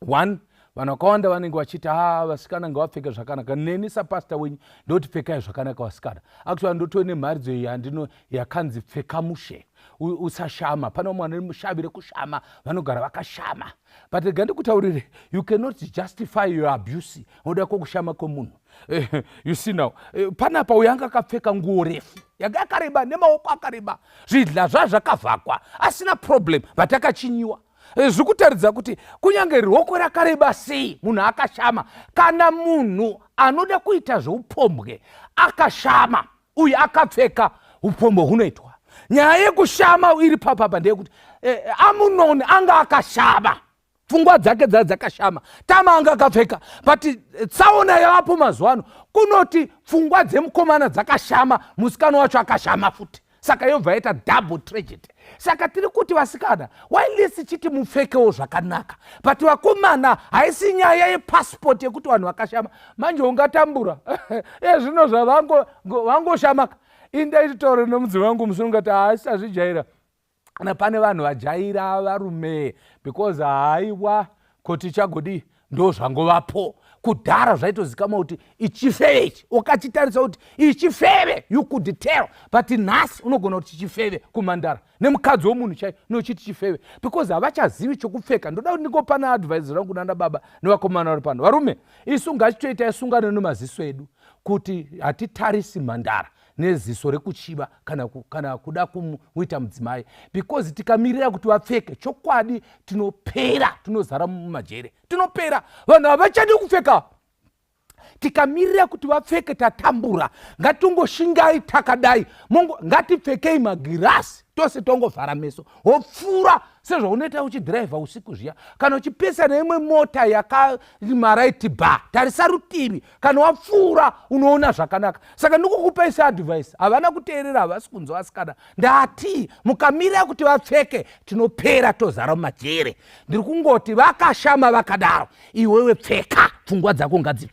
One, vanhu vakawanda vanenge vachiti vasikana ngavapfeke zvakanaka. Neni sapasta wenyu ndoti pfekai zvakanaka vasikana. Actually ndotove nemharidzo iyi yakanzi pfeka mushe usashama. Pana mwana mushavire kushama, vanogara vakashama. But ngandikutaurire, you cannot justify your abuse noda kwokushama kwomunhu. You see now, panapa uyu anga akapfeka nguo refu yanga yakareba nemaoko akareba, zvidhla zvazvakavhakwa, asina problem, but akachinyiwa. Zvokutaridza kuti kunyange ruoko rakareba sei munhu akashama, kana munhu anoda kuita zveupombwe akashama, uyu akapfeka, upombwe hunoitwa. Nyaya yekushama iri papapa ndeyekuti Amunoni anga akashama, pfungwa dzake dzakashama, Tama anga akapfeka. But tsaona yavapo mazuva ano kunoti pfungwa dzemukomana dzakashama, musikana wacho akashama futi. Saka yobva yaita double tragedy. Saka tiri kuti vasikana, wailesi chiti mupfekewo zvakanaka, but vakomana haisi nyaya yepassport yekuti vanhu vakashama. Manje ungatambura zvino zvavangoshamaka. Indaititaure nomudzi wangu musi ungati haasi azvijaira. Kana pane vanhu vajaira varume because haiwa kuti chagodi ndo zvangovapo. Kudhara zvaitozikamwa kuti ichifeve ichi, ukachitarisa kuti ichifeve, you could tell, but nhasi unogona kuti chifeve kumandara nemukadzi womunhu chai nochiti chifeve because havachazivi chokupfeka. Ndoda kuti ndingopana advice rangu nana baba nevakomana vari pano. Varume, isu ngachitoitai sungano nemaziso edu kuti hatitarisi mhandara neziso rekuchiva kana kuda kumuita mudzimai, because tikamirira kuti vapfeke chokwadi tinopera, tinozara mumajere, tinopera. Vanhu havachadi kupfeka. Tikamirira kuti vapfeke tatambura. Ngatongoshingai takadai, ngatipfekei magirasi tose tongovhara meso, wopfuura sezvaunoita uchidhiraivha usiku zviya. Kana uchipesana neimwe mota yakamaraiti bar, tarisa rutivi, kana wapfuura unoona zvakanaka. Saka ndikukupaisa advice, havana kuteerera, havasi kunzwa vasikana. Ndati mukamirira kuti vapfeke tinopera tozara mumajere. Ndiri kungoti vakashama vakadaro, iwewe pfeka, pfungwa dzako ngadzipfeke.